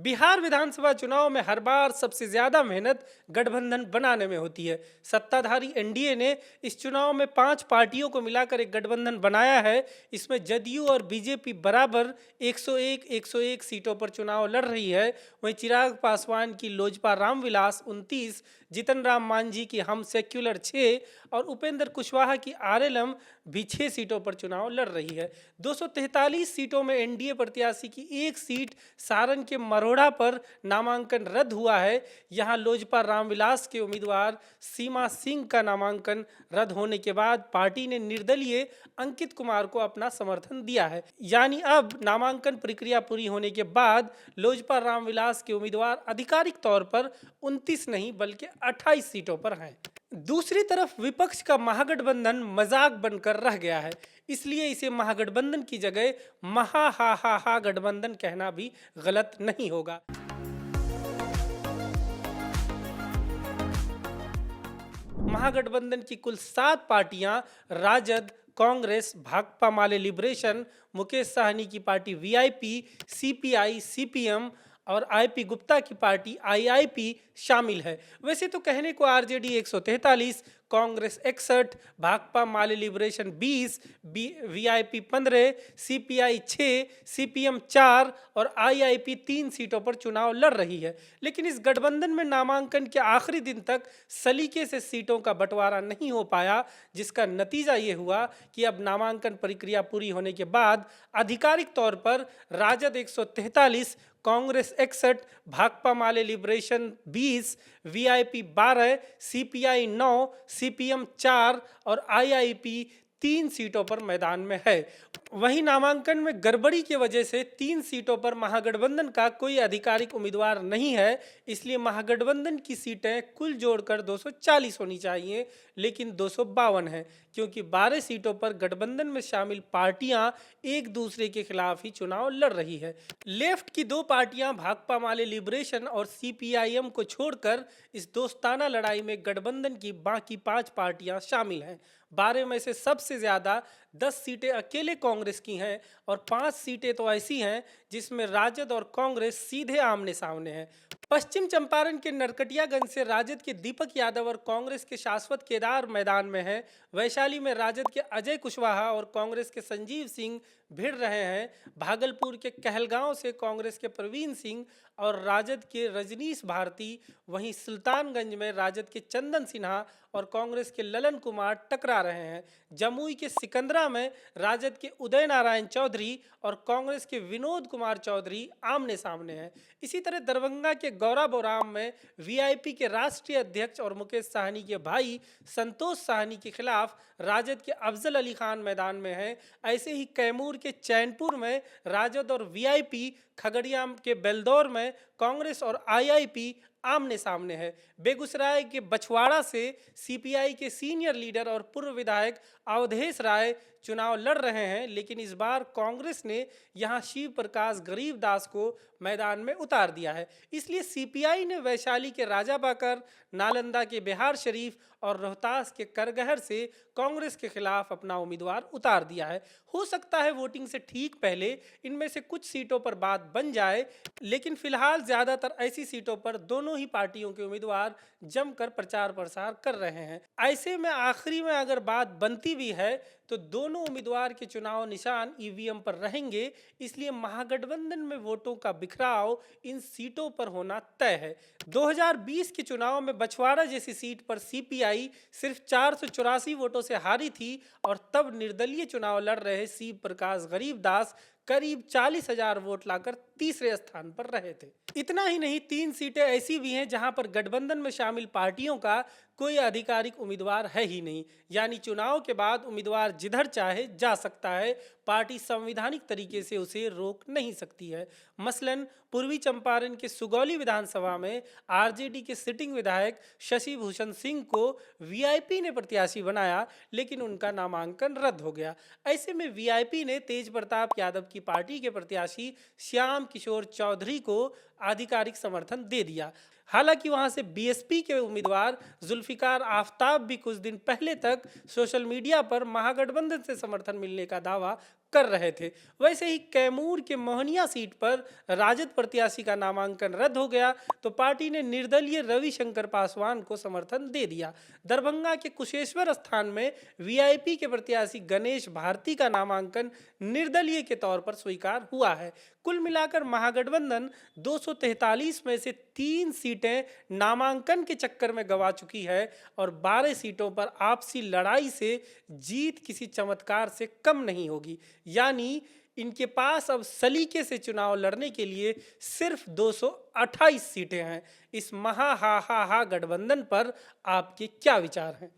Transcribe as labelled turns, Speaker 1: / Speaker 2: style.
Speaker 1: बिहार विधानसभा चुनाव में हर बार सबसे ज्यादा मेहनत गठबंधन बनाने में होती है। सत्ताधारी एनडीए ने इस चुनाव में 5 पार्टियों को मिलाकर एक गठबंधन बनाया है। इसमें जदयू और बीजेपी बराबर 101 सीटों पर चुनाव लड़ रही है। वहीं चिराग पासवान की लोजपा रामविलास 29, जीतन राम मांझी की हम सेक्युलर 6 और उपेंद्र कुशवाहा की आरएलएम भी 6 सीटों पर चुनाव लड़ रही है। 243 सीटों में एनडीए प्रत्याशी की एक सीट सारण के मरोड़ा पर नामांकन रद्द हुआ है। यहां लोजपा रामविलास के उम्मीदवार सीमा सिंह का नामांकन रद्द होने के बाद पार्टी ने निर्दलीय अंकित कुमार को अपना समर्थन दिया है। यानी अब नामांकन प्रक्रिया पूरी होने के बाद लोजपा रामविलास के उम्मीदवार आधिकारिक तौर पर 29 नहीं बल्कि 28 सीटों पर हैं। दूसरी तरफ विपक्ष का महागठबंधन मजाक बनकर रह गया है, इसलिए इसे महागठबंधन की जगह महा गठबंधन कहना भी गलत नहीं होगा। महागठबंधन की कुल 7 पार्टियां राजद, कांग्रेस, भाकपा माले लिबरेशन, मुकेश साहनी की पार्टी वीआईपी, सीपीआई, सीपीएम और आईपी गुप्ता की पार्टी आईआईपी शामिल है। वैसे तो कहने को आरजेडी 143, कांग्रेस 61, भाकपा माले लिबरेशन 20, वीआईपी 15, सीपीआई 6, सीपीएम 4 और आईआईपी 3 सीटों पर चुनाव लड़ रही है। लेकिन इस गठबंधन में नामांकन के आखिरी दिन तक सलीके से सीटों का बंटवारा नहीं हो पाया, जिसका नतीजा ये हुआ कि अब नामांकन प्रक्रिया पूरी होने के बाद आधिकारिक तौर पर राजद 143, कांग्रेस 61, भाकपा माले लिबरेशन 20, वीआईपी 12, सीपीआई 9, सीपीएम 4 और आईआईपी 3 सीटों पर मैदान में है। वहीं नामांकन में गड़बड़ी की वजह से 3 सीटों पर महागठबंधन का कोई आधिकारिक उम्मीदवार नहीं है, इसलिए महागठबंधन की सीटें कुल जोड़कर 240 होनी चाहिए, लेकिन 252 है, क्योंकि 12 सीटों पर गठबंधन में शामिल पार्टियां एक दूसरे के खिलाफ ही चुनाव लड़ रही है। लेफ्ट की 2 पार्टियां भाकपा माले लिबरेशन और सीपीआईएम को छोड़कर इस दोस्ताना लड़ाई में गठबंधन की बाकी 5 पार्टियां शामिल हैं। 12 में से सबसे ज्यादा 10 सीटें अकेले कांग्रेस की हैं और 5 सीटें तो ऐसी हैं जिसमें राजद और कांग्रेस सीधे आमने सामने हैं। पश्चिम चंपारण के नरकटियागंज से राजद के दीपक यादव और कांग्रेस के शाश्वत केदार मैदान में हैं। वैशाली में राजद के अजय कुशवाहा और कांग्रेस के संजीव सिंह भिड़ रहे हैं। भागलपुर के कहलगांव से कांग्रेस के प्रवीण सिंह और राजद के रजनीश भारती, वहीं सुल्तानगंज में राजद के चंदन सिन्हा और कांग्रेस के ललन कुमार टकरा रहे हैं। जमुई के सिकंदरा में राजद के उदय नारायण चौधरी और कांग्रेस के विनोद कुमार चौधरी आमने सामने हैं। इसी तरह दरभंगा के गौराबोराम में वीआईपी के राष्ट्रीय अध्यक्ष और मुकेश साहनी के भाई संतोष साहनी के खिलाफ राजद के अफजल अली खान मैदान में हैं। ऐसे ही कैमूर के चैनपुर में राजद और वीआईपी, खगड़िया के बेलदौर में कांग्रेस और आईआईपी आमने सामने है। बेगूसराय के बछवाड़ा से सीपीआई के सीनियर लीडर और पूर्व विधायक अवधेश राय चुनाव लड़ रहे हैं, लेकिन इस बार कांग्रेस ने यहां शिव प्रकाश गरीबदास को मैदान में उतार दिया है। इसलिए सीपीआई ने वैशाली के राजाबाकर, नालंदा के बिहार शरीफ और रोहतास के करगहर से कांग्रेस के खिलाफ अपना उम्मीदवार उतार दिया है। हो सकता है वोटिंग से ठीक पहले इनमें से कुछ सीटों पर बात बन जाए, लेकिन फिलहाल ज्यादातर ऐसी सीटों पर दोनों ही पार्टियों के उम्मीदवार जमकर प्रचार प्रसार कर रहे हैं। ऐसे में आखिरी में अगर बात बनती भी है तो दोनों उम्मीदवार के चुनाव निशान ईवीएम पर रहेंगे, इसलिए महागठबंधन में वोटों का बिखराव इन सीटों पर होना तय है। 2020 के चुनाव में बछवाड़ा जैसी सीट पर सीपीआई सिर्फ 484 वोटों से हारी थी और तब निर्दलीय चुनाव लड़ रहे शिव प्रकाश गरीबदास करीब 40,000 वोट लाकर तीसरे स्थान पर रहे थे। इतना ही नहीं, 3 सीटें ऐसी भी हैं जहां पर गठबंधन में शामिल पार्टियों का कोई आधिकारिक उम्मीदवार है ही नहीं, यानी चुनाव के बाद उम्मीदवार जिधर चाहे जा सकता है, पार्टी संवैधानिक तरीके से उसे रोक नहीं सकती है। मसलन पूर्वी चंपारण के सुगौली विधानसभा में आरजेडी के सिटिंग विधायक शशि भूषण सिंह को वीआईपी ने प्रत्याशी बनाया, लेकिन उनका नामांकन रद्द हो गया। ऐसे में वीआईपी ने तेज प्रताप यादव की पार्टी के प्रत्याशी श्याम किशोर चौधरी को आधिकारिक समर्थन दे दिया। हालांकि वहां से बीएसपी के उम्मीदवार जुल्फिकार आफताब भी कुछ दिन पहले तक सोशल मीडिया पर महागठबंधन से समर्थन मिलने का दावा कर रहे थे। वैसे ही कैमूर के मोहनिया सीट पर राजद प्रत्याशी का नामांकन रद्द हो गया तो पार्टी ने निर्दलीय रविशंकर पासवान को समर्थन दे दिया। दरभंगा के कुशेश्वर स्थान में वीआईपी के प्रत्याशी गणेश भारती का नामांकन निर्दलीय के तौर पर स्वीकार हुआ है। कुल मिलाकर महागठबंधन 243 में से 3 सीटें नामांकन के चक्कर में गंवा चुकी है और 12 सीटों पर आपसी लड़ाई से जीत किसी चमत्कार से कम नहीं होगी। यानी इनके पास अब सलीके से चुनाव लड़ने के लिए सिर्फ 228 सीटें हैं। इस महा हा गठबंधन पर आपके क्या विचार हैं?